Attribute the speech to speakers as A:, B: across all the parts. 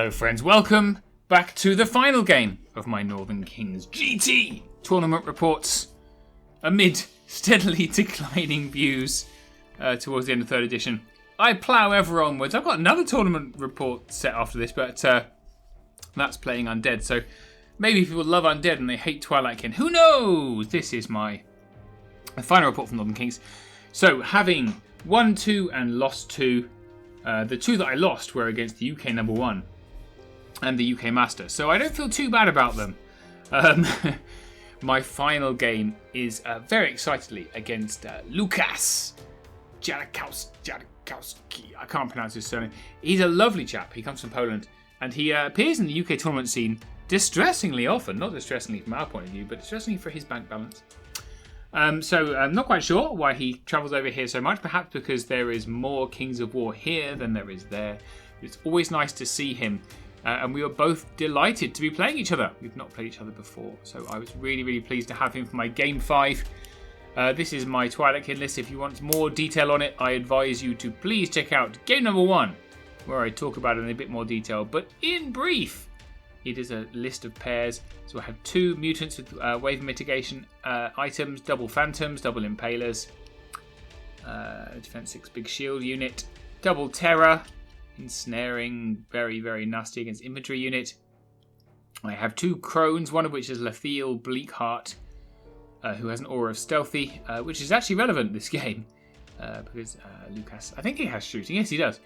A: Hello friends, welcome back to the final game of my Northern Kings GT tournament reports amid steadily declining views towards the end of 3rd edition. I plough ever onwards. I've got another tournament report set after this, but that's playing Undead. So maybe people love Undead and they hate Twilight Kin. Who knows? This is my final report from Northern Kings. So having won 2 and lost 2, the 2 that I lost were against the UK number 1 and the UK Master. So I don't feel too bad about them. My final game is very excitedly against Lukasz. Jarochowski. I can't pronounce his surname. He's a lovely chap. He comes from Poland. And he appears in the UK tournament scene distressingly often. Not distressingly from our point of view, but distressingly for his bank balance. So I'm not quite sure why he travels over here so much. Perhaps because there is more Kings of War here than there is there. It's always nice to see him. And we were both delighted to be playing each other. We've not played each other before. So I was really, really pleased to have him for my Game 5. This is my Twilight Kin list. If you want more detail on it, I advise you to please check out game number 1, where I talk about it in a bit more detail. But in brief, it is a list of pairs. So I have 2 mutants with wave mitigation items, double phantoms, double impalers, defense 6 big shield unit, double terror, ensnaring, very, very nasty against infantry unit. I have 2 crones, one of which is Lethiel Bleakheart, who has an aura of stealthy, which is actually relevant this game because Lukasz, I think he has shooting. Yes, he does.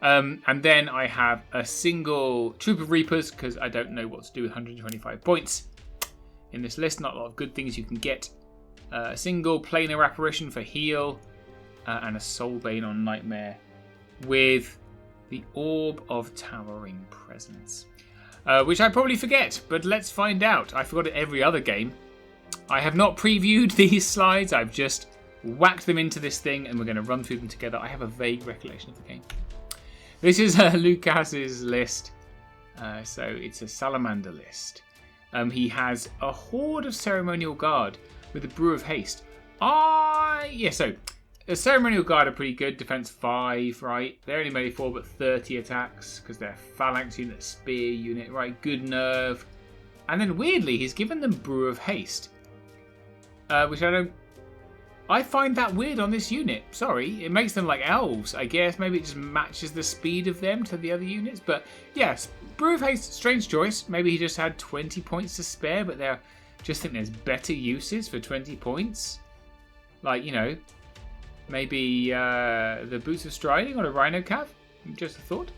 A: And then I have a single Troop of Reapers because I don't know what to do with 125 points in this list. Not a lot of good things you can get. A single Planar Apparition for heal and a Soulbane on Nightmare with the Orb of Towering Presence, which I probably forget, but let's find out. I forgot it every other game. I have not previewed these slides. I've just whacked them into this thing and we're going to run through them together. I have a vague recollection of the game. This is Lukasz's list. So it's a Salamander list. He has a Horde of Ceremonial Guard with a Brew of Haste. So the Ceremonial Guard are pretty good. Defense 5, right? They're only made 4 but 30 attacks because they're Phalanx unit, Spear unit, right? Good nerve. And then weirdly, he's given them Brew of Haste. Which I find that weird on this unit. Sorry, it makes them like elves, I guess. Maybe it just matches the speed of them to the other units. But yes, Brew of Haste, strange choice. Maybe he just had 20 points to spare, but they just think there's better uses for 20 points. Like, you know, maybe the Boots of Striding on a Rhino Cav. Just a thought.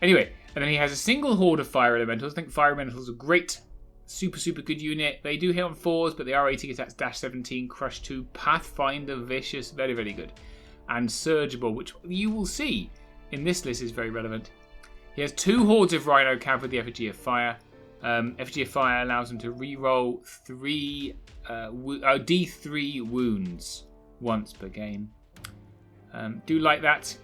A: Anyway, and then he has a single Horde of Fire Elementals. I think Fire Elementals are great. Super, super good unit. They do hit on 4s, but they are 80 attacks, dash 17, crush 2, Pathfinder, vicious, very, very good. And Surgible, which you will see in this list is very relevant. He has 2 Hordes of Rhino Cav with the Effigy of Fire. Effigy of Fire allows him to reroll D3 wounds once per game. Do like that.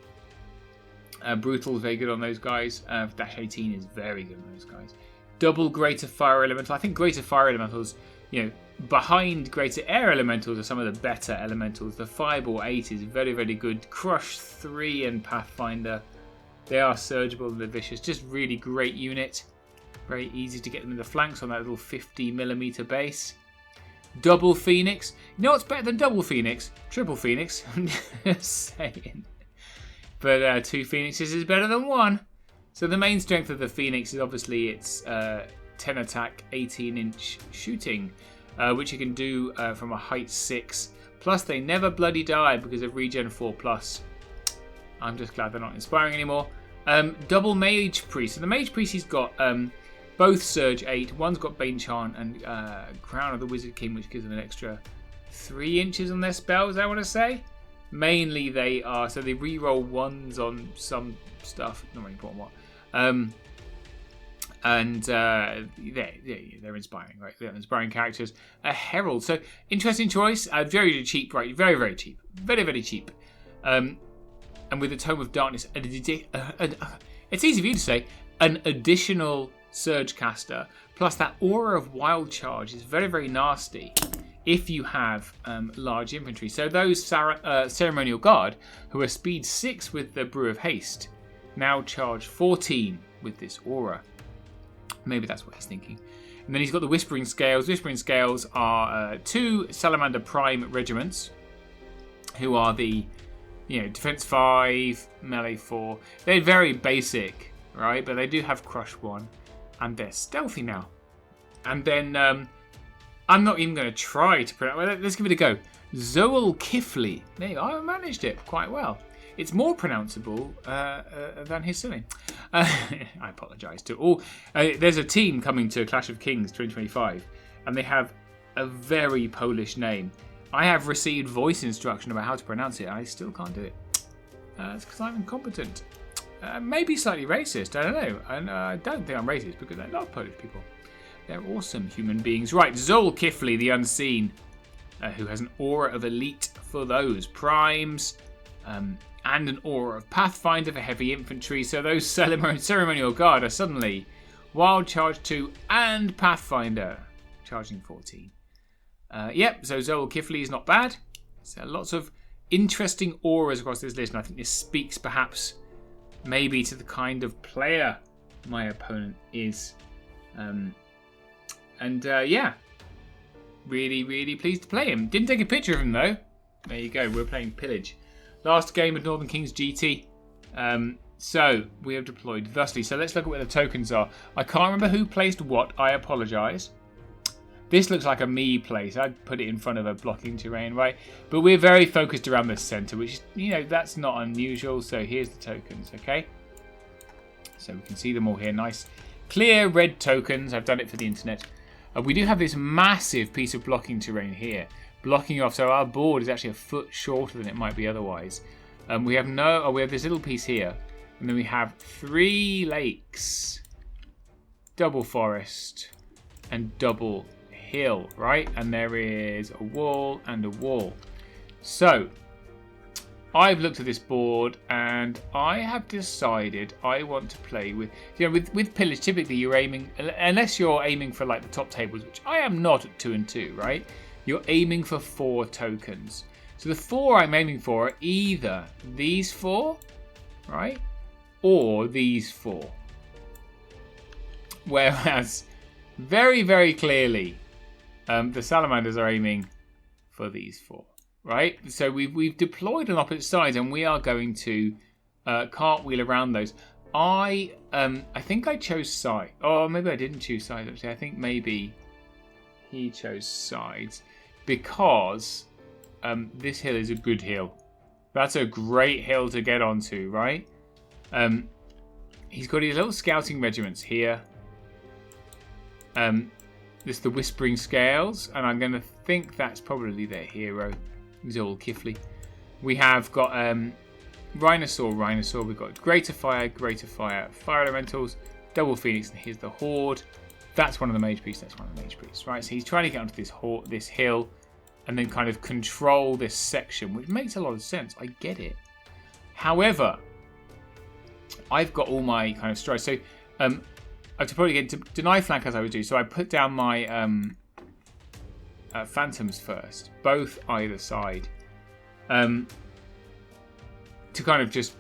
A: Brutal is very good on those guys. Dash 18 is very good on those guys. Double Greater Fire Elemental. I think Greater Fire Elementals, you know, behind Greater Air Elementals are some of the better Elementals. The Fireball 8 is very, very good. Crush 3 and Pathfinder. They are surgible and they're vicious. Just really great unit. Very easy to get them in the flanks on that little 50mm base. Double Phoenix. You know what's better than Double Phoenix? Triple Phoenix. I'm just saying. But 2 Phoenixes is better than 1. So the main strength of the Phoenix is obviously its 10 attack, 18-inch shooting, which you can do from a height 6. Plus they never bloody die because of regen 4+. I'm just glad they're not inspiring anymore. Double Mage Priest. So the Mage Priest, he's got both Surge 8. One's got Bane Chant and Crown of the Wizard King, which gives them an extra 3 inches on their spells, I want to say. Mainly they are, so they reroll 1s on some stuff, not really important what. They're inspiring, right? They're inspiring characters. A Herald, so interesting choice. Very cheap, right? Very, very cheap. Very, very cheap. And with the Tome of Darkness, it's easy for you to say, an additional Surge Caster, plus that Aura of Wild Charge is very, very nasty if you have large infantry. So those Ceremonial Guard, who are speed 6 with the Brew of Haste, now charge 14 with this aura. Maybe that's what he's thinking. And then he's got the Whispering Scales. Whispering Scales are 2 Salamander Prime regiments, who are the, defense 5, melee 4. They're very basic, right? But they do have Crush 1, and they're stealthy now. And then I'm not even going to try to pronounce. Well, let's give it a go. Zoal Kifli. There you go. I managed it quite well. It's more pronounceable than his surname. I apologise to all. There's a team coming to Clash of Kings 2025, and they have a very Polish name. I have received voice instruction about how to pronounce it. I still can't do it. It's because I'm incompetent. Maybe slightly racist. I don't know. And I don't think I'm racist because I love Polish people. They're awesome human beings. Right, Zoal Kifli, the Unseen, who has an aura of Elite for those primes. And an aura of Pathfinder for heavy infantry. So those ceremonial guard are suddenly Wild Charge 2 and Pathfinder, charging 14. Yep, so Zoal Kifli is not bad. So lots of interesting auras across this list, and I think this speaks perhaps maybe to the kind of player my opponent is. Yeah, really, really pleased to play him. Didn't take a picture of him though. There you go, we're playing Pillage. Last game of Northern Kings GT. So we have deployed thusly. So let's look at where the tokens are. I can't remember who placed what. I apologise. This looks like a me place. I'd put it in front of a blocking terrain, right? But we're very focused around the centre, which, that's not unusual. So here's the tokens, okay? So we can see them all here. Nice, clear red tokens. I've done it for the internet. We do have this massive piece of blocking terrain here. Blocking off, so our board is actually a foot shorter than it might be otherwise. We have this little piece here, and then we have 3 lakes, double forest, and double hill, right? And there is a wall and a wall. So I've looked at this board, and I have decided I want to play with, with Pillage. Typically, you're aiming, unless you're aiming for like the top tables, which I am not at 2 and 2, right? You're aiming for 4 tokens. So the 4 I'm aiming for are either these 4, right? Or these 4. Whereas, very, very clearly, the Salamanders are aiming for these 4, right? So we've deployed on opposite sides, and we are going to cartwheel around those. I think I chose side. Oh, maybe I didn't choose sides, actually. I think maybe he chose sides. Because this hill is a good hill. That's a great hill to get onto, right? He's got his little scouting regiments here. This is the Whispering Scales, and I'm going to think that's probably their hero, Zoal Kifli. We have got Rhinosaur. We've got Greater Fire, Fire Elementals, Double Phoenix, and here's the Horde. That's one of the mage priests. Right? So he's trying to get onto this hill, and then kind of control this section, which makes a lot of sense. I get it. However, I've got all my kind of strides. So I have to probably get to deny flank as I would do. So I put down my phantoms first, both either side, to kind of just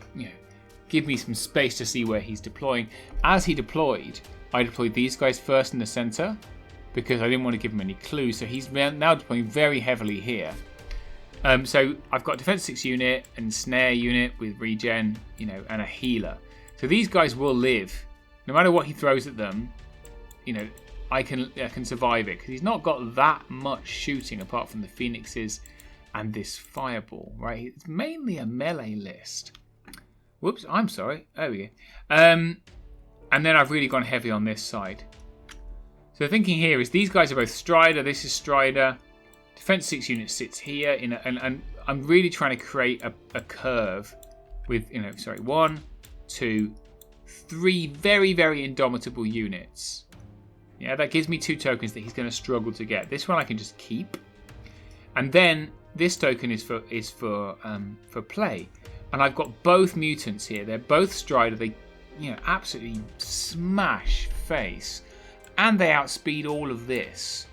A: give me some space to see where he's deploying. As he deployed, I deployed these guys first in the centre, because I didn't want to give him any clues. So he's now deploying very heavily here. So I've got defense 6 unit and snare unit with regen, and a healer. So these guys will live. No matter what he throws at them, I can survive it. Because he's not got that much shooting apart from the phoenixes and this fireball, right? It's mainly a melee list. Whoops, I'm sorry. There we go. And then I've really gone heavy on this side. So the thinking here is these guys are both Strider. This is Strider. Defense 6 unit sits here, and I'm really trying to create a curve with 1, 2, 3 very, very indomitable units. Yeah, that gives me 2 tokens that he's going to struggle to get. This one I can just keep, and then this token is for play. And I've got both mutants here. They're both Strider. They absolutely smash face. And they outspeed all of this.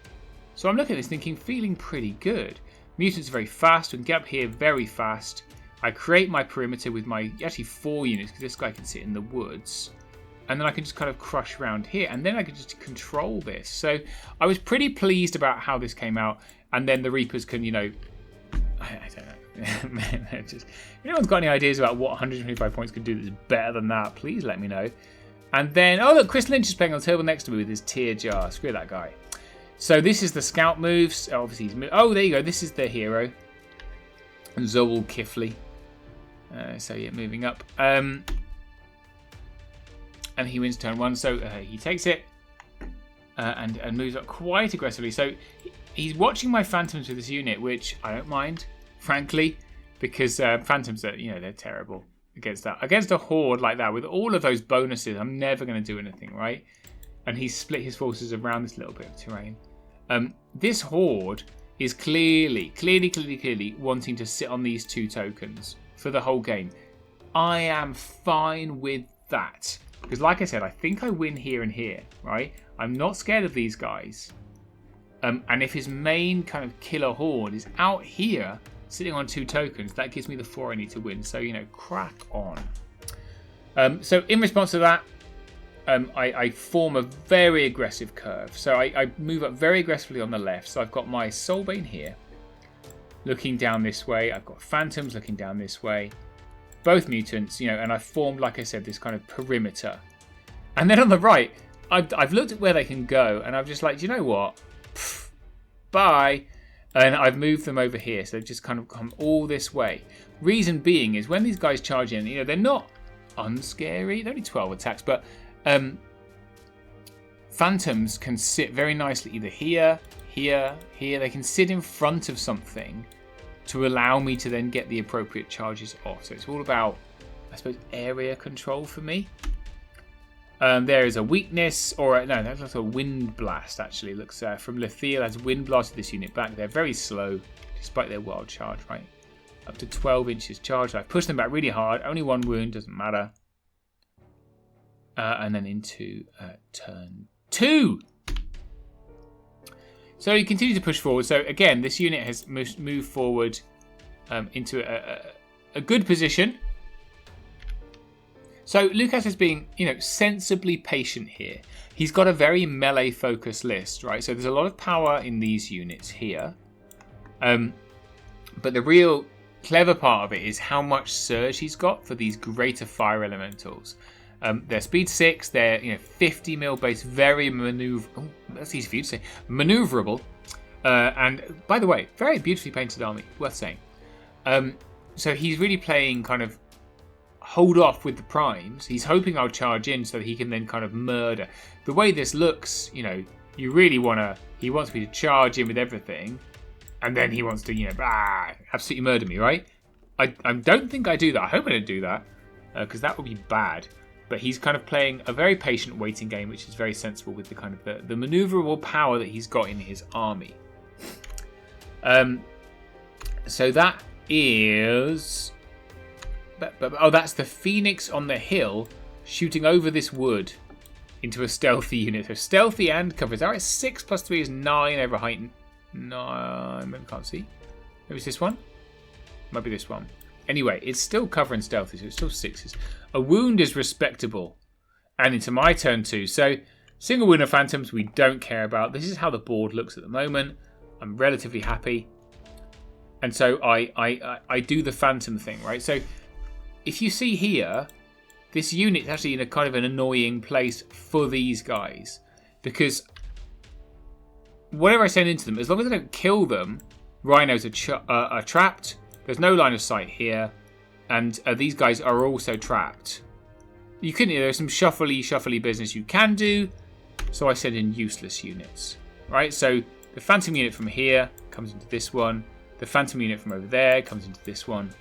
A: So I'm looking at this thinking, feeling pretty good. Mutants are very fast. We can get up here very fast. I create my perimeter with my, actually 4 units, because this guy can sit in the woods. and then I can just kind of crush around here, and then I can just control this. So I was pretty pleased about how this came out, and then the Reapers can, you know, I don't know. Just, if anyone's got any ideas about what 125 points could do that's better than that, please let me know. And then, oh look, Chris Lynch is playing on the table next to me with his tier jar. Screw that guy. So this is the scout moves. Obviously, oh, there you go. This is the hero. Zoel Kifley. So yeah, moving up. And he wins turn 1. So he takes it and moves up quite aggressively. So he's watching my Phantoms with this unit, which I don't mind, frankly, because Phantoms are, you know, they're terrible against that. Against a horde like that, with all of those bonuses, I'm never going to do anything, right? And he's split his forces around this little bit of terrain. This horde is clearly wanting to sit on these 2 tokens for the whole game. I am fine with that. Because like I said, I think I win here and here, right? I'm not scared of these guys. And if his main kind of killer horde is out here, sitting on 2 tokens, that gives me the 4 I need to win. So, you know, crack on. So in response to that, I form a very aggressive curve. So I move up very aggressively on the left. So I've got my Soulbane here, looking down this way. I've got Phantoms looking down this way. Both mutants, you know, and I've formed, like I said, this kind of perimeter. And then on the right, I've looked at where they can go, and I'm just like, do you know what? Pfft, bye. And I've moved them over here, so they've just kind of come all this way. Reason being is when these guys charge in, you know, they're not unscary. They're only 12 attacks, but Phantoms can sit very nicely either here, here, here. They can sit in front of something to allow me to then get the appropriate charges off. So it's all about, I suppose, area control for me. There is a weakness, or no, that's like a wind blast actually. Looks from Lethiel has wind blasted this unit back. They're very slow despite their wild charge, right? Up to 12 inches charge. I've pushed them back really hard. Only 1 wound, doesn't matter. And then into turn 2. So you continue to push forward. So again, this unit has moved forward into a good position. So Lukasz is being, you know, sensibly patient here. He's got a very melee focused list, right? So there's a lot of power in these units here. But the real clever part of it is how much surge he's got for these greater fire elementals. They're speed 6, they're, you know, 50 mil base, very that's easy for you to say, maneuverable. And by the way, very beautifully painted army, worth saying. So he's really playing kind of hold off with the primes. He's hoping I'll charge in so that he can then kind of murder. The way this looks, you know, you really he wants me to charge in with everything, and then he wants to, you know, absolutely murder me, right? I don't think I do that. I hope I don't do that, because that would be bad. But he's kind of playing a very patient waiting game, which is very sensible with the kind of the maneuverable power that he's got in his army. So that is... oh, that's the Phoenix on the hill shooting over this wood into a stealthy unit. So stealthy and cover. Is that right? 6 plus 3 is 9 over height. 9, maybe can't see. Maybe it's this one? Might be this one. Anyway, it's still cover and stealthy, so it's still 6s. A wound is respectable. And into my turn 2. So single wound of Phantoms we don't care about. This is how the board looks at the moment. I'm relatively happy. And so I do the Phantom thing, right? So if you see here, this unit is actually in a kind of an annoying place for these guys. Because whatever I send into them, as long as I don't kill them, rhinos are trapped. There's no line of sight here. And these guys are also trapped. You can, there's some shuffly business you can do. So I send in useless units. Right? So the Phantom unit from here comes into this one. The Phantom unit from over there comes into this one.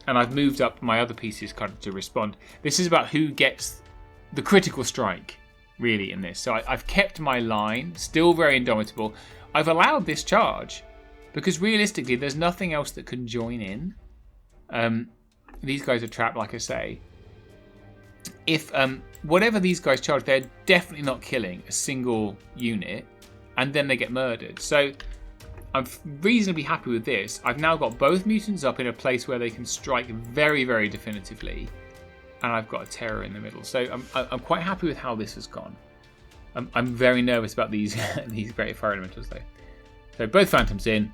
A: And I've moved up my other pieces kind of to respond. This is about who gets the critical strike, really, in this. So I've kept my line, still very indomitable. I've allowed this charge, because realistically, there's nothing else that can join in. These guys are trapped, like I say. If whatever these guys charge, they're definitely not killing a single unit, and then they get murdered. So I'm reasonably happy with this. I've now got both mutants up in a place where they can strike very, very definitively. and I've got a terror in the middle. So I'm quite happy with how this has gone. I'm very nervous about these these great fire elementals though. So both phantoms in,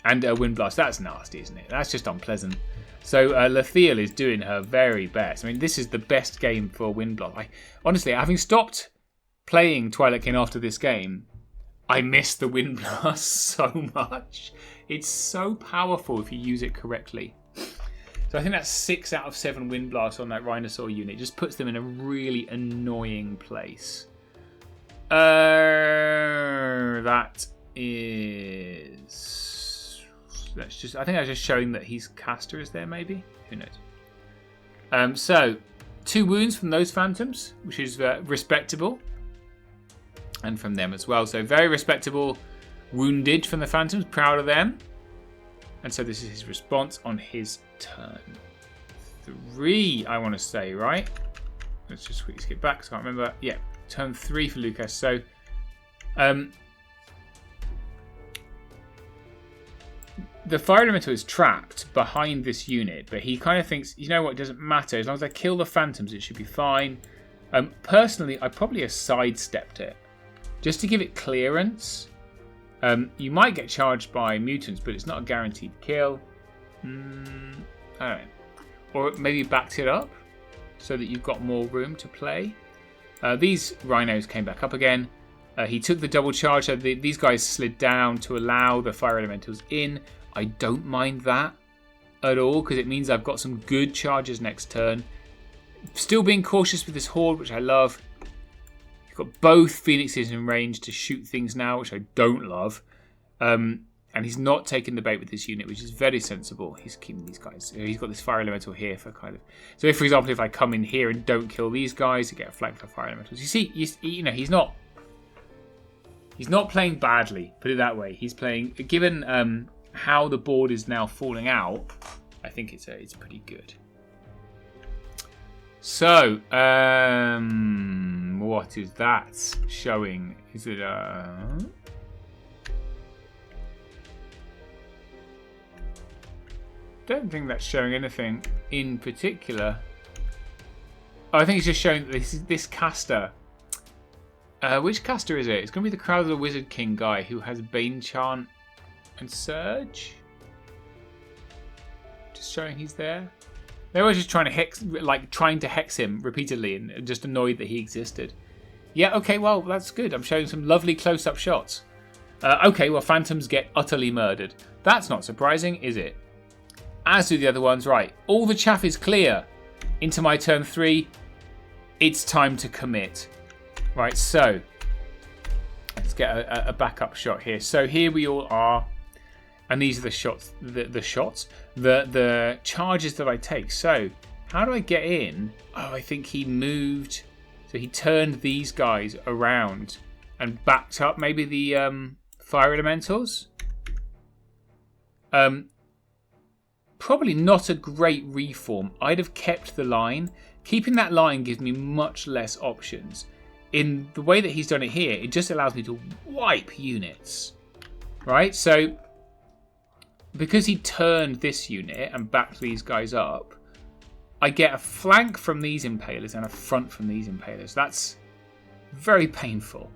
A: and a wind blast. That's nasty, isn't it? That's just unpleasant. So Lathiel is doing her very best. I mean, this is the best game for wind blast. Honestly, having stopped playing Twilight Kin after this game, I miss the wind blast so much. It's so powerful if you use it correctly. So I think that's 6 out of 7 wind blasts on that Rhinosaur unit. It just puts them in a really annoying place. That is... Let's just... I think I was just showing that his caster is there, maybe? Who knows? So, 2 wounds from those phantoms, which is respectable. And from them as well. So, very respectable wounded from the phantoms. Proud of them. And so, this is his response on his turn 3, I want to say, right? Let's just quickly skip back, because I can't remember. Yeah, turn 3 for Lukasz. So, the fire elemental is trapped behind this unit, but he kind of thinks, you know what, it doesn't matter. As long as I kill the phantoms, it should be fine. Personally, I probably have sidestepped it, just to give it clearance. You might get charged by mutants, but it's not a guaranteed kill. I don't know. Or maybe backed it up so that you've got more room to play. These rhinos came back up again. He took the double charge, so these guys slid down to allow the fire elementals in. I don't mind that at all, because it means I've got some good charges next turn. Still being cautious with this horde, which I love. You've got both phoenixes in range to shoot things now, which I don't love. And he's not taking the bait with this unit, which is very sensible. He's keeping these guys. He's got this fire elemental here for kind of... So if, for example, if I come in here and don't kill these guys, I get a flank for fire elementals. You see, you know, he's not playing badly, put it that way. He's playing... Given how the board is now falling out, I think it's pretty good. So, what is that showing? Is it don't think that's showing anything in particular. Oh, I think it's just showing this caster. Which caster is it? It's going to be the Crowd of the Wizard King guy who has Bane Chant and Surge. Just showing he's there. They were just trying to hex him repeatedly and just annoyed that he existed. Yeah, okay, well, that's good. I'm showing some lovely close-up shots. Okay, well, phantoms get utterly murdered. That's not surprising, is it? As do the other ones. Right, all the chaff is clear. Into my turn 3. It's time to commit. Right, so let's get a backup shot here. So here we all are, and these are the shots. The charges that I take. So how do I get in? Oh, I think he moved. So he turned these guys around and backed up maybe the fire elementals. Probably not a great reform. I'd have kept the line. Keeping that line gives me much less options. In the way that he's done it here, it just allows me to wipe units. Right? So, because he turned this unit and backed these guys up, I get a flank from these impalers and a front from these impalers. That's very painful.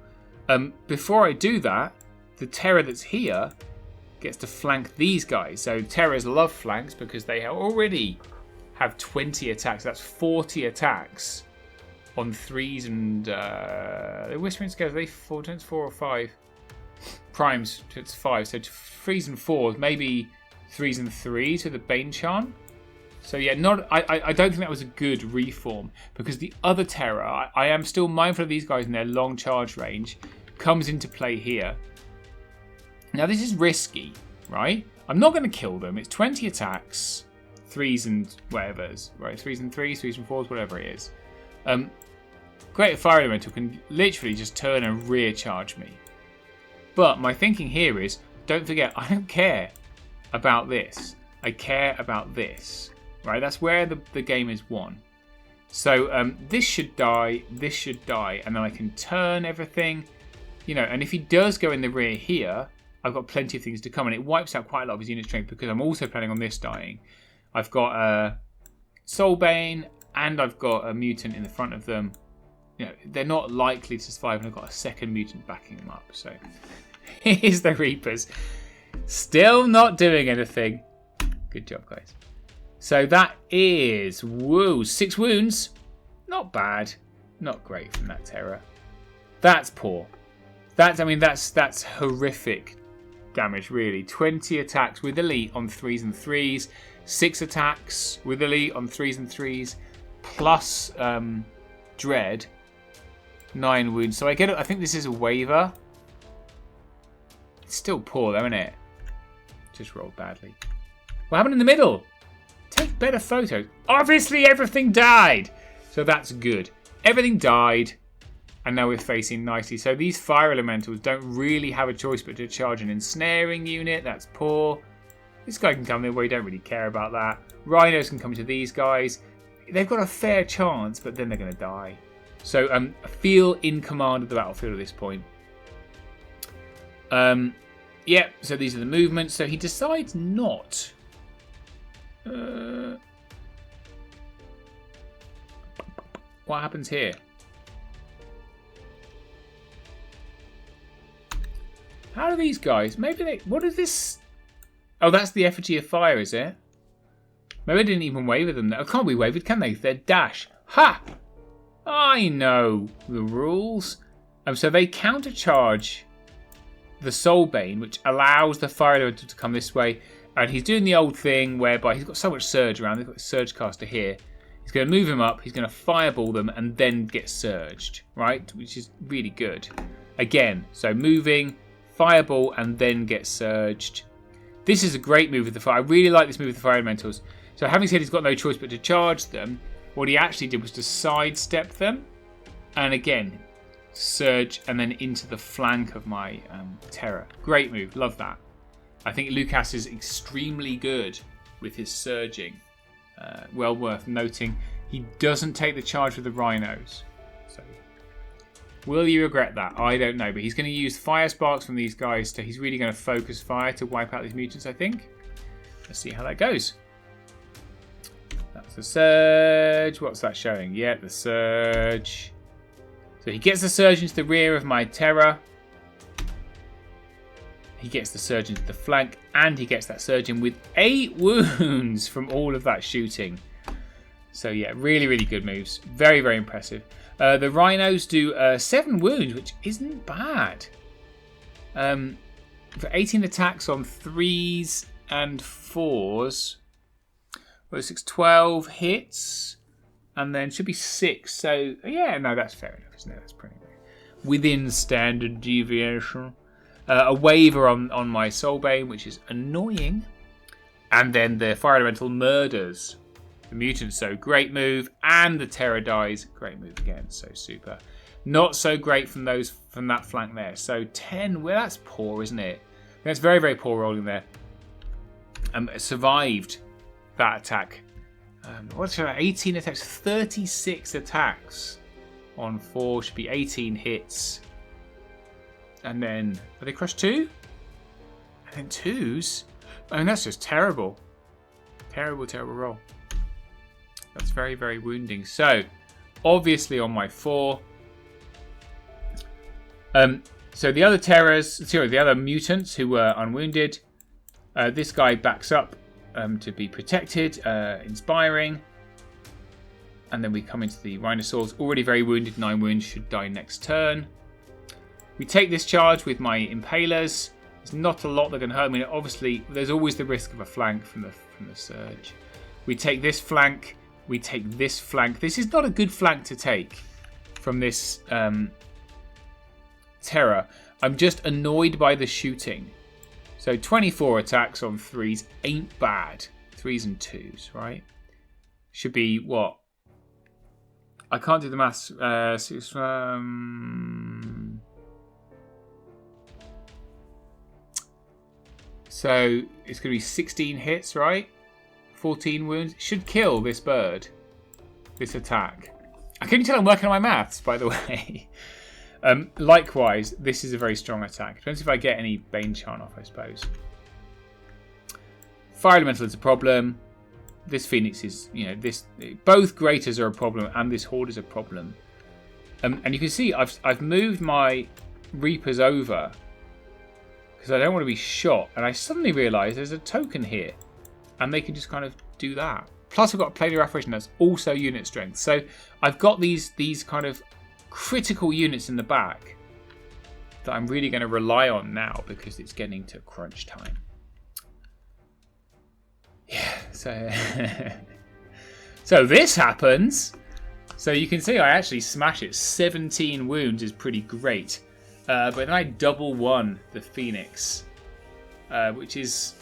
A: Before I do that, the terror that's here gets to flank these guys. So terrors love flanks because they already have 20 attacks. That's 40 attacks on 3s and the Whispering Scales. Are they 4 or 5 primes? It's 5. So 3s and 4s, maybe 3s and 3s with a Bane Chant. So yeah, I don't think that was a good reform, because the other terror, I am still mindful of these guys in their long charge range, comes into play here. Now this is risky, right? I'm not going to kill them. It's 20 attacks, 3s and whatever's, right? 3s and 3s, 3s and 4s, whatever it is. Greater Fire Elemental can literally just turn and rear charge me. But my thinking here is, don't forget, I don't care about this. I care about this, right? That's where the game is won. So this should die, and then I can turn everything, you know, and if he does go in the rear here, I've got plenty of things to come, and it wipes out quite a lot of his unit strength because I'm also planning on this dying. I've got Soulbane and I've got a mutant in the front of them, you know, they're not likely to survive, and I've got a second mutant backing them up. So here's the Reapers. Still not doing anything. Good job, guys. So that is 6 wounds. Not bad. Not great from that terror. That's poor. That's horrific damage, really. 20 attacks with elite on 3s and 3s. 6 attacks with elite on 3s and 3s. Plus dread. 9 wounds. So I think this is a waiver. It's still poor though, isn't it? Just rolled badly. What happened in the middle? Take better photos. Obviously everything died. So that's good. Everything died. And now we're facing nicely. So these fire elementals don't really have a choice but to charge an ensnaring unit. That's poor. This guy can come in where you don't really care about that. Rhinos can come to these guys. They've got a fair chance, but then they're going to die. So feel in command of the battlefield at this point. Yeah, so these are the movements. So he decides not. What happens here? How do these guys? Maybe they. What is this? Oh, that's the effigy of fire, is it? Maybe I didn't even waver them. Oh, can't be wavered, can they? They're dash. Ha! I know the rules. So they countercharge the Soulbane, which allows the fire elemental to come this way. And he's doing the old thing whereby he's got so much surge around. They've got a surge caster here. He's going to move him up. He's going to fireball them and then get surged, right? Which is really good. Again, so moving, fireball, and then get surged. This is a great move with the fire. I really like this move with the fire elementals. So having said he's got no choice but to charge them, what he actually did was to sidestep them. And again, surge and then into the flank of my terror. Great move. Love that. I think Lukasz is extremely good with his surging. Well worth noting. He doesn't take the charge with the rhinos. So, will you regret that? I don't know. But he's going to use fire sparks from these guys. He's really going to focus fire to wipe out these mutants, I think. Let's see how that goes. That's the surge. What's that showing? Yeah, the surge. So he gets the surge into the rear of my terror. He gets the surge into the flank. And he gets that surge in with 8 wounds from all of that shooting. So yeah, really, really good moves. Very, very impressive. The rhinos do 7 wounds, which isn't bad. For 18 attacks on 3s and 4s. Well, 6, 12 hits. And then should be 6. So yeah, no, that's fair enough, isn't it? That's pretty good. Within standard deviation. A waiver on my Soulbane, which is annoying. And then the fire elemental murders the mutants. So great move. And the terror dies. Great move again. So super. Not so great from that flank there. So 10. Well, that's poor, isn't it? That's very, very poor rolling there. Survived that attack. What's that? 18 attacks. 36 attacks on 4. Should be 18 hits. And then, are they crushed 2? And then 2s? I mean, that's just terrible. Terrible, terrible roll. That's very, very wounding. So, obviously on my 4. So the other the other mutants who were unwounded, this guy backs up to be protected, inspiring. And then we come into the rhinosaurs, already very wounded, 9 wounds, should die next turn. We take this charge with my impalers. There's not a lot that can hurt me. Obviously, there's always the risk of a flank from the surge. We take this flank. We take this flank. This is not a good flank to take from this terror. I'm just annoyed by the shooting. So 24 attacks on 3s ain't bad. 3s and 2s, right? Should be what? I can't do the maths. So it's going to be 16 hits, right? 14 wounds. Should kill this bird. This attack. I can tell I'm working on my maths, by the way. Likewise, this is a very strong attack. Depends if I get any Bane Chant off, I suppose. Fire Elemental is a problem. this Phoenix is, both Grators are a problem and this Horde is a problem. And you can see I've moved my Reapers over because I don't want to be shot. And I suddenly realise there's a token here, and they can just kind of do that. Plus, I've got a planar apparition that's also unit strength. So I've got these kind of critical units in the back that I'm really going to rely on now because it's getting to crunch time. Yeah, so this happens. So you can see I actually smash it. 17 wounds is pretty great. But then I double one the Phoenix, which is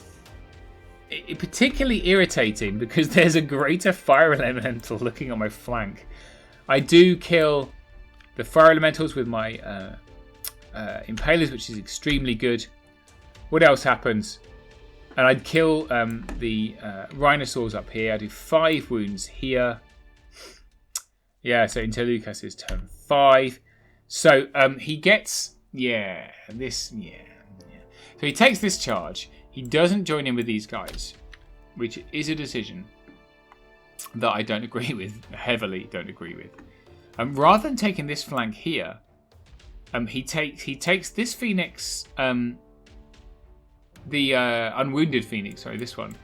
A: particularly irritating because there's a greater fire elemental looking on my flank. I do kill the fire elementals with my impalers, which is extremely good. What else happens? And I'd kill the rhinosaurs up here. I do 5 wounds here. Yeah, so into Lukasz's turn 5. So he gets, So he takes this charge. He doesn't join in with these guys, which is a decision that I don't agree with, heavily don't agree with. Rather than taking this flank here, he takes this Phoenix, the unwounded Phoenix, sorry, this one,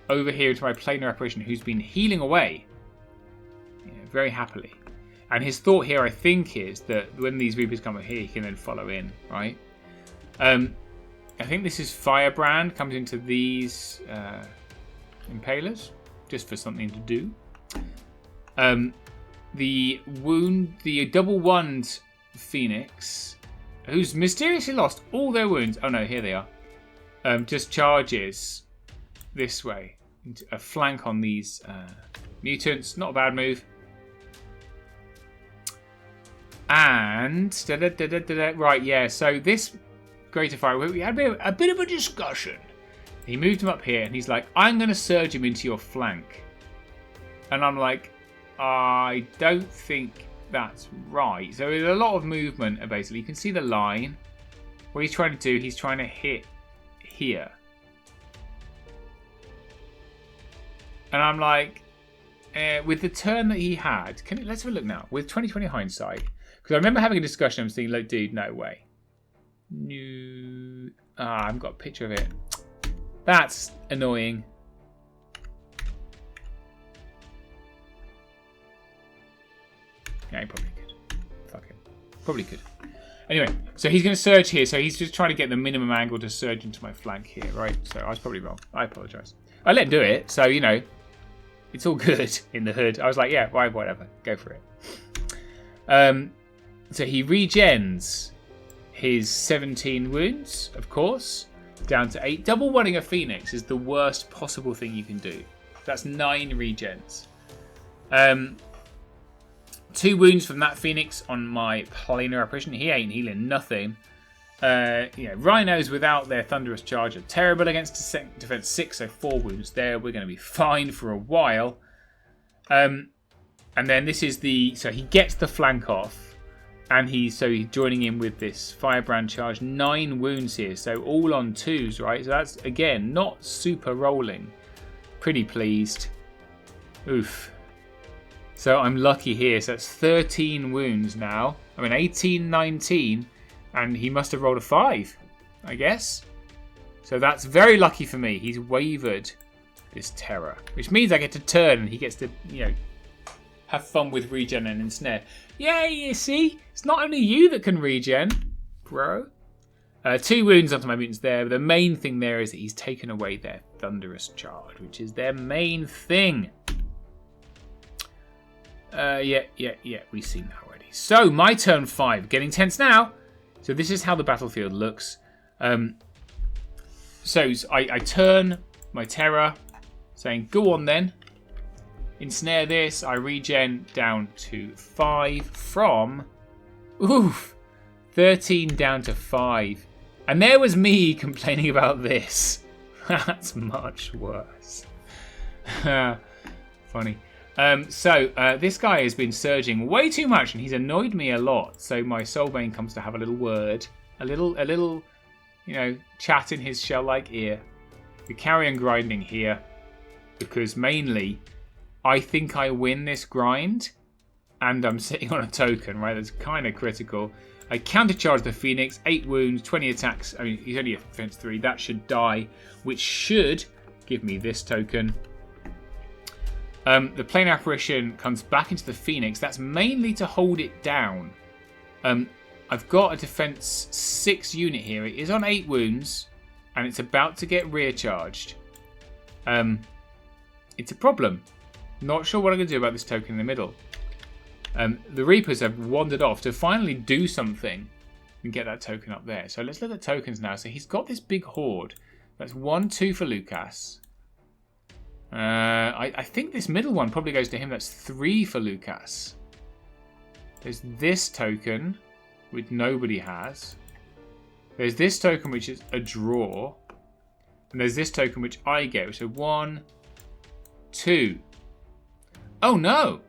A: over here to my planar apparition, who's been healing away, very happily. And his thought here, I think, is that when these Reapers come over here, he can then follow in, right? I think this is Firebrand, comes into these Impalers, just for something to do. The double wound Phoenix, who's mysteriously lost all their wounds. Oh no, here they are. Just charges this way, into a flank on these mutants. Not a bad move. And right, yeah. So this Greater Fire, we had a bit of a discussion. He moved him up here, and he's like, "I'm going to surge him into your flank," and I'm like, "I don't think that's right." So there's a lot of movement. Basically, you can see the line. What he's trying to do, he's trying to hit here, and I'm like, with the turn that he had, let's have a look now with 20/20 hindsight. Because I remember having a discussion. I'm thinking, like, dude, no way. No. I haven't got a picture of it. That's annoying. Yeah, he probably could. Fuck him. Probably could. Anyway, so he's going to surge here. So he's just trying to get the minimum angle to surge into my flank here, right? So I was probably wrong. I apologise. I let him do it. So, it's all good in the hood. I was like, yeah, whatever. Go for it. So he regens his 17 wounds, of course, down to 8. Double one-ing a Phoenix is the worst possible thing you can do. That's 9 regens. 2 wounds from that Phoenix on my planar apparition. He ain't healing nothing. Rhinos without their thunderous charge are terrible against defense 6, so 4 wounds there. We're going to be fine for a while. And then this is so he gets the flank off. And he's joining in with this Firebrand charge. 9 wounds here, so all on 2s, right? So that's, again, not super rolling. Pretty pleased. Oof. So I'm lucky here. So that's 13 wounds now. 18, 19. And he must have rolled a 5, I guess. So that's very lucky for me. He's wavered this terror. Which means I get to turn and he gets to, have fun with regen and ensnare. Yeah, you see? It's not only you that can regen, bro. 2 wounds onto my mutants there. But the main thing there is that he's taken away their thunderous charge, which is their main thing. Yeah. We've seen that already. So, my turn 5. Getting tense now. So, this is how the battlefield looks. So, I turn my terror, saying, go on then. Ensnare this. I regen down to 5 from 13 down to 5. And there was me complaining about this. That's much worse. Funny. This guy has been surging way too much and he's annoyed me a lot. So my Soulbane comes to have a little word. A little, chat in his shell-like ear. We carry on grinding here. because mainly I think I win this grind and I'm sitting on a token, right? That's kind of critical. I countercharge the Phoenix, 8 wounds, 20 attacks. I mean, he's only a defense 3. That should die, which should give me this token. The Plane Apparition comes back into the Phoenix. That's mainly to hold it down. I've got a defense 6 unit here. It is on 8 wounds, and it's about to get rear charged. It's a problem. Not sure what I'm going to do about this token in the middle. The Reapers have wandered off to finally do something and get that token up there. So let's look at tokens now. So he's got this big horde. That's 1, 2 for Lukasz. I think this middle one probably goes to him. That's 3 for Lukasz. There's this token, which nobody has. There's this token, which is a draw. And there's this token, which I get. So 1, 2. Oh, no.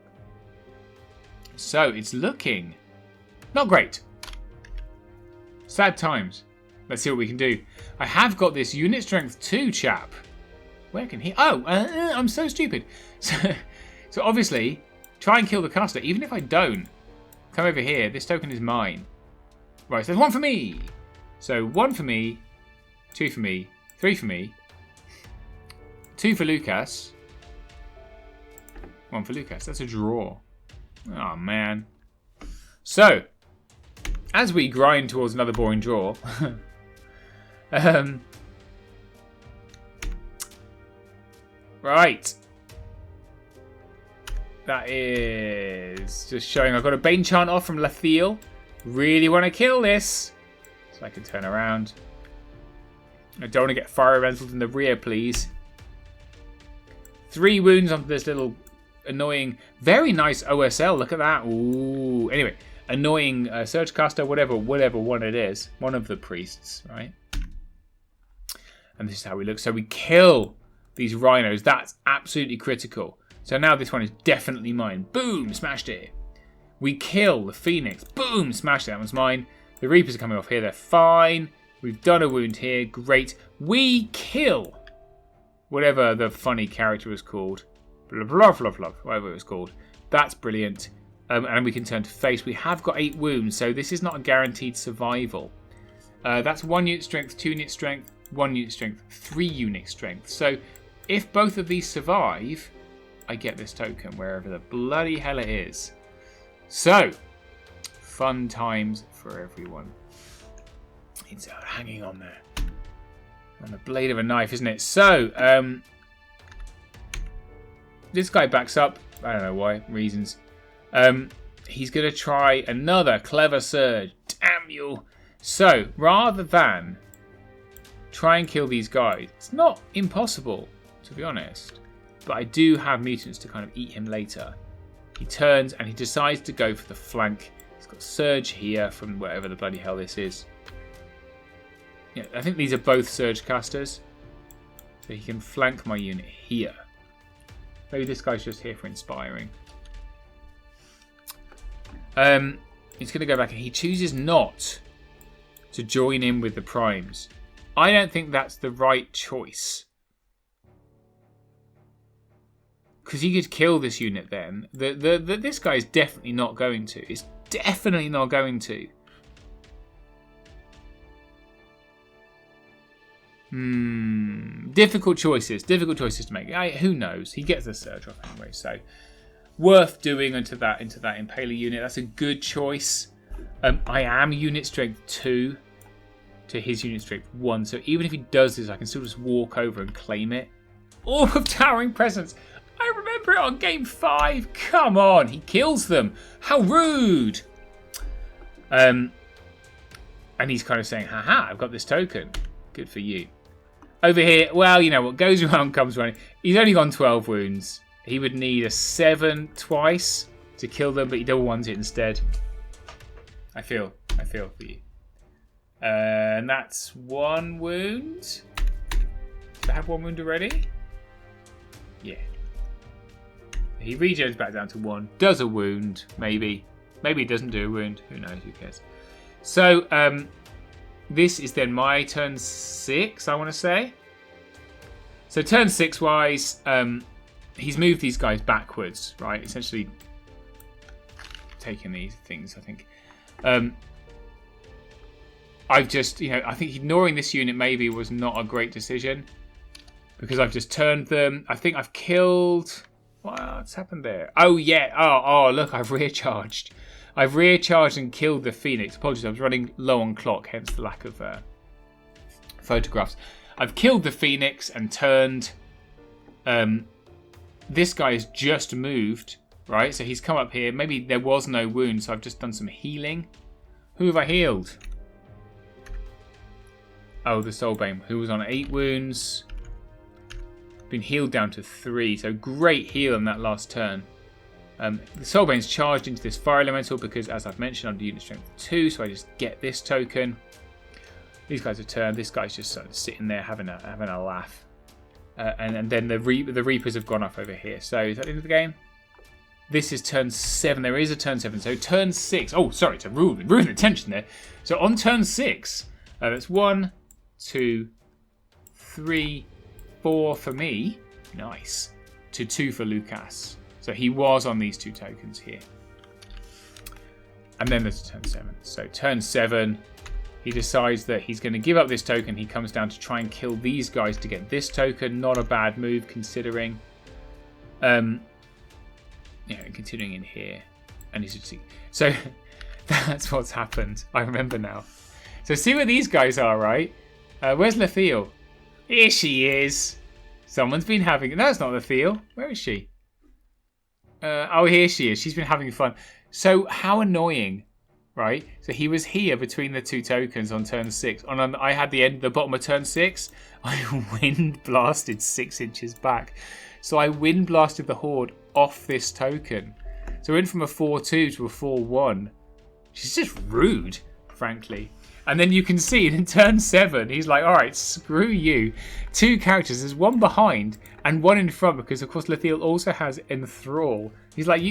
A: So it's looking not great. Sad times. Let's see what we can do. I have got this unit strength 2 chap. Where can he? Oh, I'm so stupid. So obviously, try and kill the caster. Even if I don't, come over here. This token is mine. Right, so there's 1 for me. So 1 for me, 2 for me, 3 for me, 2 for Lukasz, 1 for Lukasz. That's a draw. Oh, man. So, as we grind towards another boring draw, right. That is just showing I've got a Bane Chant off from Lathiel. Really want to kill this. So I can turn around. I don't want to get Fire Elementals in the rear, please. 3 wounds onto this little annoying, very nice OSL. Look at that. Ooh. Anyway, annoying Surge Caster, whatever one it is. One of the priests, right? And this is how we look. So we kill these rhinos. That's absolutely critical. So now this one is definitely mine. Boom, smashed it. We kill the Phoenix. Boom, smashed it. That one's mine. The Reapers are coming off here. They're fine. We've done a wound here. Great. We kill whatever the funny character was called. Blah, blah, blah, blah, whatever it was called. That's brilliant. And we can turn to face. We have got 8 wounds, so this is not a guaranteed survival. That's 1 unit strength, 2 unit strength, 1 unit strength, 3 unit strength. So if both of these survive, I get this token wherever the bloody hell it is. So, fun times for everyone. It's hanging on there. On the blade of a knife, isn't it? So, this guy backs up. I don't know why. Reasons. He's going to try another clever surge. Damn you. So, rather than try and kill these guys, it's not impossible, to be honest. But I do have mutants to kind of eat him later. He turns and he decides to go for the flank. He's got surge here from wherever the bloody hell this is. Yeah, I think these are both surge casters. So he can flank my unit here. Maybe this guy's just here for inspiring. He's going to go back and he chooses not to join in with the primes. I don't think that's the right choice. Because he could kill this unit then. This guy is definitely not going to. He's definitely not going to. Difficult choices to make. Who knows? He gets the surge off anyway, so worth doing into that Impaler unit. That's a good choice. I am unit strength 2 to his unit strength 1, so even if he does this, I can still just walk over and claim it. Orb of Towering Presence. I remember it on game 5. Come on, he kills them. How rude. And he's kind of saying, haha, I've got this token. Good for you. Over here, well, you know what goes around comes around. He's only gone 12 wounds. He would need a 7 twice to kill them, but he double ones it instead. I feel for you. And that's 1 wound. Does I have 1 wound already? Yeah. He regens back down to 1. Does a wound, maybe. Maybe he doesn't do a wound. Who knows? Who cares? So, this is then my turn 6, I want to say. So turn 6 wise, he's moved these guys backwards, right? Essentially taking these things, I think. I've just, I think ignoring this unit maybe was not a great decision because I've just turned them. I think I've killed... What's happened there? Oh, yeah. Oh, look, I've recharged. I've recharged and killed the Phoenix. Apologies, I was running low on clock, hence the lack of photographs. I've killed the Phoenix and turned... this guy has just moved, right? So he's come up here. Maybe there was no wound, so I've just done some healing. Who have I healed? Oh, the Soulbane, who was on 8 wounds. Been healed down to 3, so great heal on that last turn. The Soulbane's charged into this Fire Elemental because, as I've mentioned, I'm the unit strength 2, so I just get this token. These guys are turned. This guy's just sort of sitting there having a laugh. And then the Reapers have gone off over here. So is that the end of the game? This is turn 7. There is a turn 7. So turn 6. Oh, sorry, to ruin the tension there. So on turn 6, that's 1, 2, 3, 4 for me. Nice. To 2 for Lukasz. So he was on these 2 tokens here. And then there's turn 7. So turn 7, he decides that he's going to give up this token. He comes down to try and kill these guys to get this token. Not a bad move considering. Continuing in here. And he's just... So that's what's happened. I remember now. So see where these guys are, right? Where's Letheel? Here she is. Someone's been having... No, it's not Letheel. Where is she? Oh, here she is. She's been having fun. So how annoying, right? So he was here between the 2 tokens on turn 6. I had the bottom of turn 6. I wind blasted 6 inches back. So I wind blasted the Horde off this token. So we went from a 4-2 to a 4-1. She's just rude, frankly. And then you can see in turn 7, he's like, all right, screw you. 2 characters, there's 1 behind and 1 in front because, of course, Letheel also has Enthrall. He's like,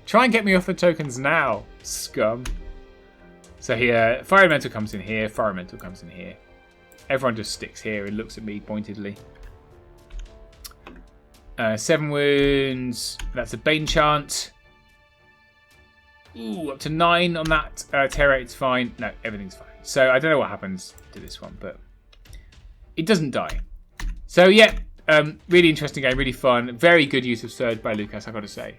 A: try and get me off the tokens now, scum. So here, Fire Elemental comes in here, Fire Elemental comes in here. Everyone just sticks here and looks at me pointedly. 7 wounds, that's a Bane Chant. Ooh, up to 9 on that Terror, it's fine. No, everything's fine. So I don't know what happens to this one, but it doesn't die. So yeah, really interesting game, really fun. Very good use of Surge by Lukasz, I've got to say.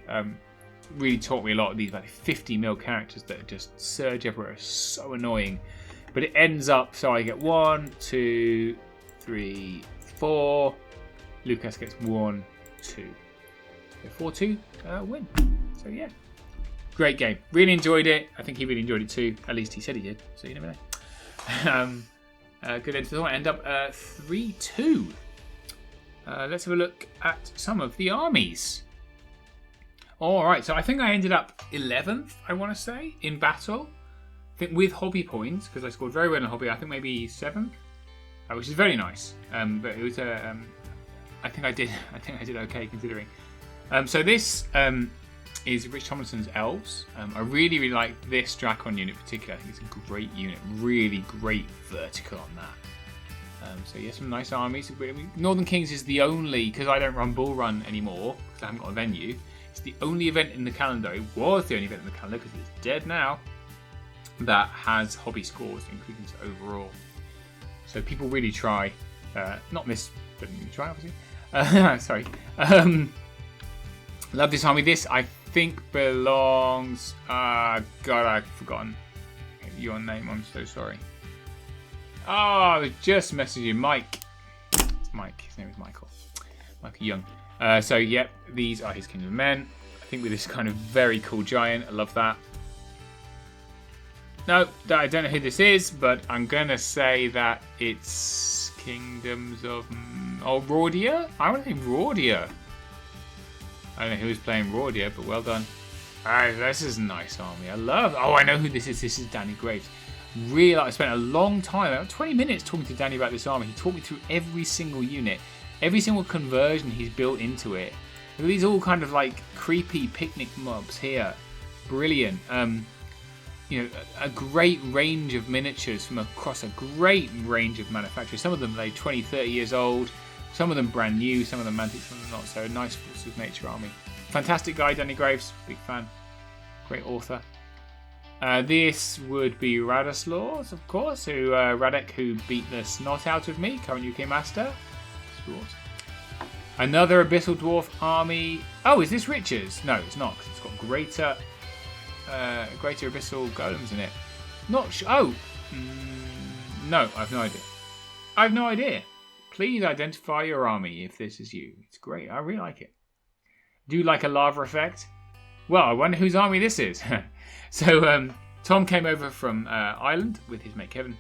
A: Really taught me a lot of these like 50 mil characters that just surge everywhere. Are so annoying. But it ends up, so I get 1, 2, 3, 4. Lukasz gets 1, 2. So 4-2, win. So yeah. Great game. Really enjoyed it. I think he really enjoyed it too. At least he said he did. So you never know. Good end to the end up 3-2. Let's have a look at some of the armies. Alright, so I think I ended up 11th, I want to say, in battle. I think with hobby points, because I scored very well in hobby, I think maybe 7th. Which is very nice. But it was I think I did okay considering. So this is Rich Tomlinson's Elves. I really, really like this Drakon unit in particular. I think it's a great unit. Really great vertical on that. So yeah, some nice armies. Northern Kings is the only, because I don't run Bull Run anymore, because I haven't got a venue. It's the only event in the calendar. It was the only event in the calendar, because it's dead now, that has hobby scores, including to overall. So people really try. Not this, but you try, obviously. Sorry. Love this army. This, I think, belongs... God, I've forgotten your name. I'm so sorry. Oh, I was just messaging Mike. It's Mike. His name is Michael. Michael Young. So, yep, these are his Kingdom of Men. I think with this kind of very cool giant. I love that. No, I don't know who this is, but I'm going to say that it's Kingdoms of... Oh, Rordia? I want to say Rordia. I don't know who was playing Rordia, but well done. Alright, this is a nice army. I love... Oh, I know who this is. This is Danny Graves. Really, I spent a long time, about 20 minutes talking to Danny about this army. He talked me through every single unit, every single conversion he's built into it. These all kind of like creepy picnic mobs here. Brilliant. You know, a great range of miniatures from across a great range of manufacturers. Some of them like 20, 30 years old. Some of them brand new, some of them antique, some of them not. So a nice Forces of Nature army. Fantastic guy, Danny Graves. Big fan. Great author. This would be Radoslaws, of course, Radek, who beat the snot out of me, current UK Master. Sport. Another Abyssal Dwarf army. Oh, is this Rich's? No, it's not, because it's got greater Abyssal Golems in it. No, I've no idea. I've no idea. Please identify your army if this is you. It's great. I really like it. Do you like a lava effect? Well, I wonder whose army this is. So, Tom came over from Ireland with his mate Kevin.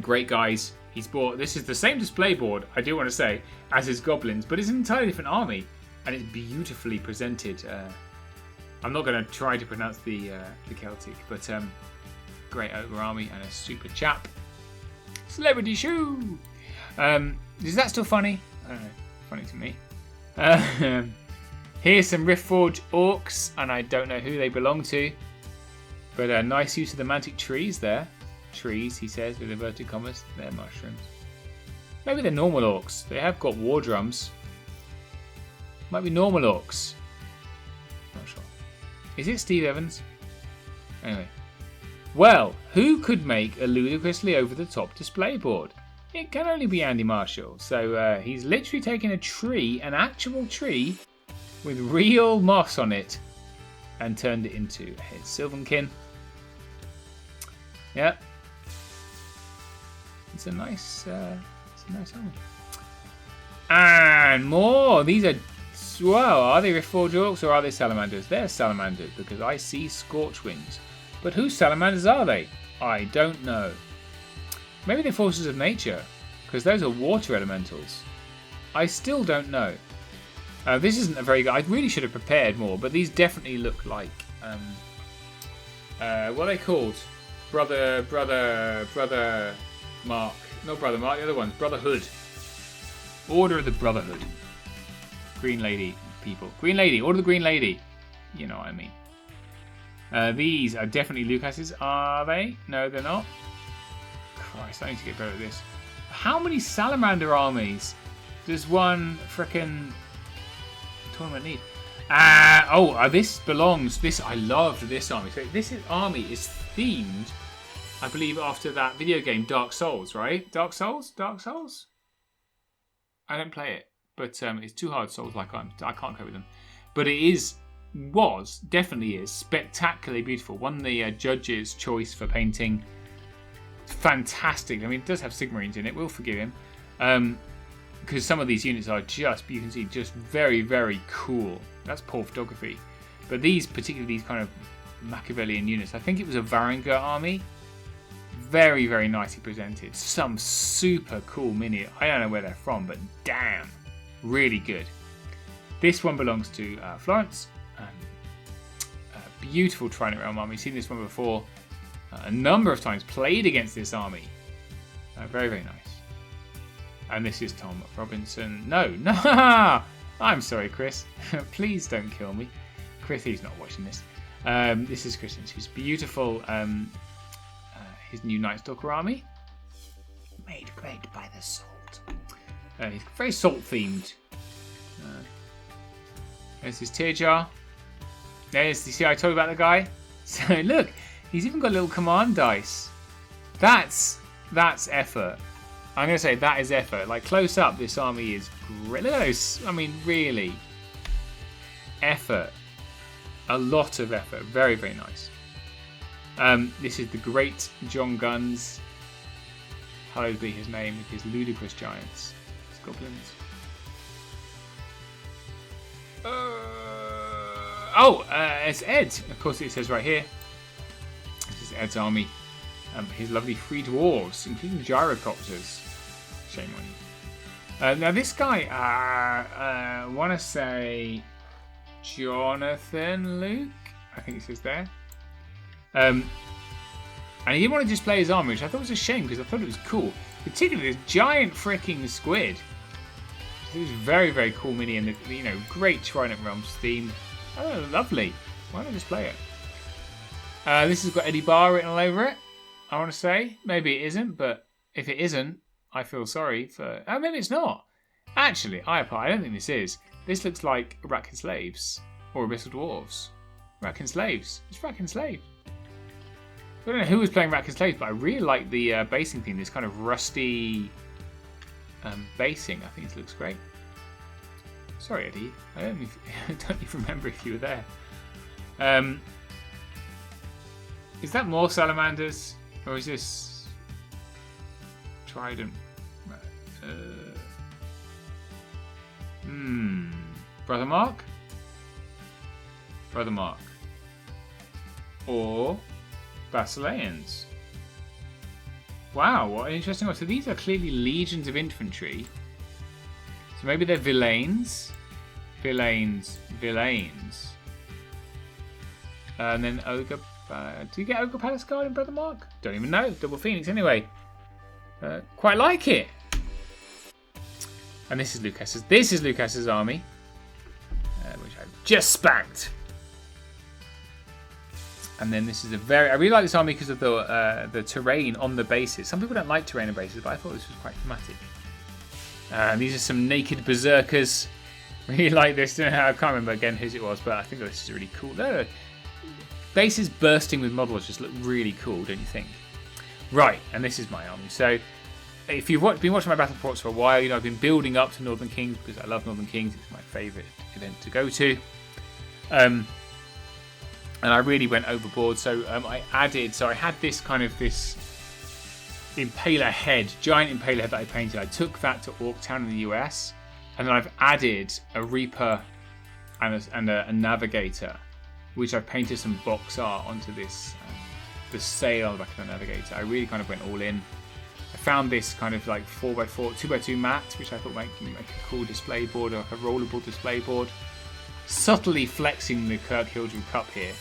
A: Great guys. He's bought... This is the same display board, I do want to say, as his Goblins, but it's an entirely different army. And it's beautifully presented. I'm not going to try to pronounce the Celtic, but great ogre army and a super chap. Celebrity shoe! Is that still funny? I don't know. Funny to me. Here's some Riftforge Orcs, and I don't know who they belong to. But a nice use of the mantic trees there. Trees, he says, with inverted commas. They're mushrooms. Maybe they're normal orcs. They have got war drums. Might be normal orcs. Not sure. Is it Steve Evans? Anyway. Well, who could make a ludicrously over-the-top display board? It can only be Andy Marshall. So he's literally taken a tree, an actual tree, with real moss on it, and turned it into a Sylvankin. Yeah, it's a nice army. And more. These are, well, are they Riftforge Orcs or are they Salamanders? They're Salamanders because I see Scorchwinds. But whose Salamanders are they? I don't know. Maybe they're Forces of Nature because those are water elementals. I still don't know. This isn't a very good... I really should have prepared more, but these definitely look like... what are they called? Brother Mark. Not Brother Mark, the other ones. Brotherhood. Order of the Brotherhood. Green Lady people. Green Lady. Order of the Green Lady. You know what I mean. These are definitely Lukas's. Are they? No, they're not. Christ, I need to get better at this. How many Salamander armies does one frickin' tournament need? This belongs. I loved this army. So this army is themed, I believe, after that video game Dark Souls, right? Dark Souls. I don't play it, but it's too hard. Souls I can't cope with them. But it definitely is spectacularly beautiful. Won the judge's choice for painting. Fantastic. I mean, it does have Sigmarines in it. We'll forgive him. Because some of these units are just, you can see, just very, very cool. That's poor photography. But particularly these kind of Machiavellian units, I think it was a Varangur army. Very, very nicely presented. Some super cool mini. I don't know where they're from, but damn, really good. This one belongs to Florence. Beautiful Trident Realm army. Seen this one before a number of times. Played against this army. Very, very nice. And this is Tom Robinson. No. I'm sorry, Chris. Please don't kill me. Chris, he's not watching this. This is Christian's. His beautiful, his new Night Stalker army. Made great by the salt. He's very salt themed. There's his tear jar. You see, I told you about the guy. So look, he's even got a little command dice. That's effort. I'm going to say that is effort. Like, close up, this army is great. Look at those. I mean, really. Effort. A lot of effort. Very, very nice. This is the great John Guns. Hallowed be his name with his ludicrous giants. His goblins. It's Ed. Of course, it says right here. This is Ed's army. His lovely 3 dwarves, including gyrocopters. Shame on you. Now this guy, I want to say Jonathan Luke. I think it says there. And he didn't want to display his armor, which I thought was a shame because I thought it was cool. Particularly this giant freaking squid. It was very, very cool mini, and the great Trident Realms theme. Oh, lovely. Why not display it? This has got Eddie Barr written all over it. I want to say maybe it isn't, but if it isn't, I feel sorry for. Oh, maybe it's not. Actually, I don't think this is. This looks like Ratkin Slaves or Abyssal Dwarves. Ratkin Slaves. It's Ratkin Slaves. I don't know who was playing Ratkin Slaves, but I really like the basing theme. This kind of rusty basing. I think it looks great. Sorry, Eddie. I don't even remember if you were there. Is that more Salamanders? Or is this Trident? Brother Mark? Brother Mark. Or Basileans. Wow, what an interesting one. So these are clearly legions of infantry. So maybe they're Villains. Villains. And then Ogre. Do you get Ogre Palace Guard in Brother Mark? Don't even know. Double Phoenix anyway. Quite like it. And this is Lukasz's. This is Lukasz's army, which I've just spanked. And then this is a very. I really like this army because of the terrain on the bases. Some people don't like terrain on bases, but I thought this was quite thematic. These are some naked berserkers. Really like this. I can't remember again whose it was, but I think this is really cool. No. Bases bursting with models just look really cool, don't you think? Right, and this is my army. So, if you've been watching my battle reports for a while, you know I've been building up to Northern Kings because I love Northern Kings. It's my favourite event to go to. And I really went overboard. So I had this kind of this impaler head, giant impaler head that I painted. I took that to Orktown in the US, and then I've added a Reaper and a Navigator, which I've painted some box art onto this, the sail on the back of the Navigator. I really kind of went all in. I found this kind of like 4x4, 2x2 mat, which I thought might make a cool display board, like a rollable display board. Subtly flexing the Kirk-Hildred Cup here.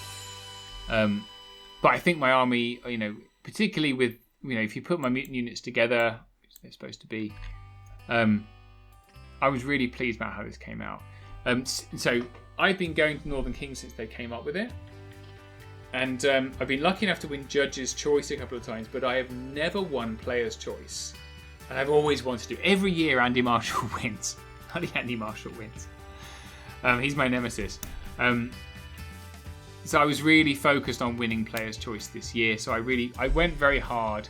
A: But I think my army, you know, particularly with, you know, if you put my mutant units together, which they're supposed to be, I was really pleased about how this came out. So I've been going to Northern Kings since they came up with it. And I've been lucky enough to win Judge's Choice a couple of times, but I have never won Player's Choice. And I've always wanted to. Every year Andy Marshall wins. Andy Marshall wins. He's my nemesis. So I was really focused on winning Player's Choice this year. So I went very hard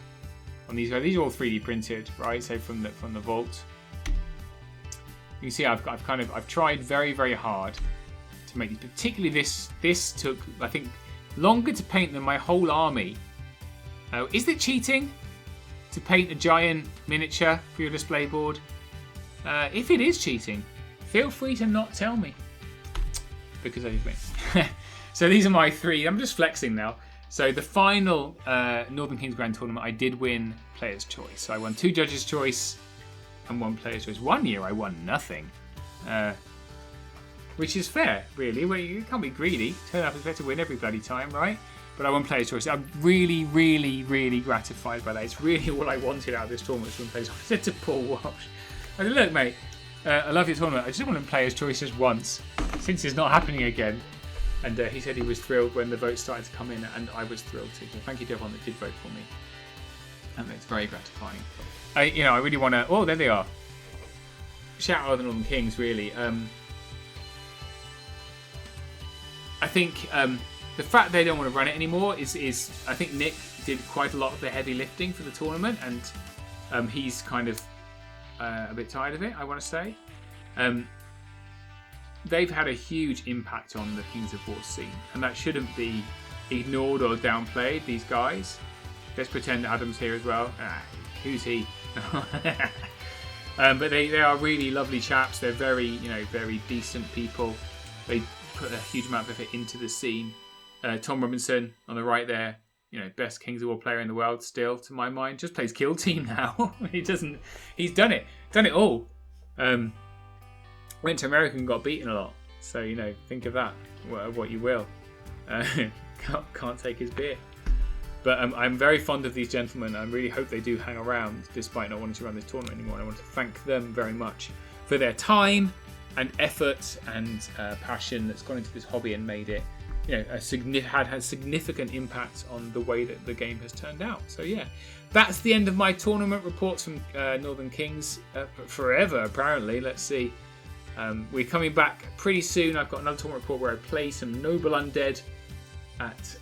A: on these. These are all 3D printed, right? So from the vault. You can see I've tried very, very hard to make these. Particularly this took, I think, longer to paint than my whole army. Is it cheating to paint a giant miniature for your display board? If it is cheating, feel free to not tell me, because I did win. So these are my 3. I'm just flexing now. So the final Northern Kings Grand Tournament, I did win Player's Choice. So I won 2 Judges' Choice and 1 Player's Choice. One year I won nothing, which is fair, really. Well, you can't be greedy. Turn up is better to win every bloody time, right? But I won Player's Choice. I'm really, really, really gratified by that. It's really all I wanted out of this tournament. To win Player's Choice. I said to Paul Walsh, I said, look, mate, I love your tournament. I just want to win Player's Choice just once, since it's not happening again. And he said he was thrilled when the votes started to come in, and I was thrilled too. So thank you to everyone that did vote for me. And it's very gratifying. I really want to. Oh, there they are. Shout out the Northern Kings, really. I think the fact they don't want to run it anymore is I think Nick did quite a lot of the heavy lifting for the tournament, and he's kind of a bit tired of it, I want to say. They've had a huge impact on the Kings of War scene, and that shouldn't be ignored or downplayed, these guys. Let's pretend Adam's here as well. Who's he? But they are really lovely chaps. They're very, very decent people. They put a huge amount of effort into the scene. Tom Robinson on the right there, best Kings of War player in the world still, to my mind. Just plays Kill Team now. He's done it all. Went to America and got beaten a lot. So, think of that, what you will. Can't take his beer. But I'm very fond of these gentlemen. I really hope they do hang around despite not wanting to run this tournament anymore. And I want to thank them very much for their time and effort and passion that's gone into this hobby and made it had significant impact on the way that the game has turned out. So yeah, that's the end of my tournament reports from Northern Kings forever. Apparently, let's see. We're coming back pretty soon. I've got another tournament report where I play some Noble Undead at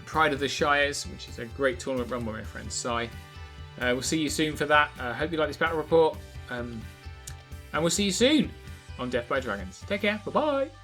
A: Pride of the Shires, which is a great tournament run by my friend Sai. We'll see you soon for that. Hope you like this battle report, and we'll see you soon on Death by Dragons. Take care. Bye bye.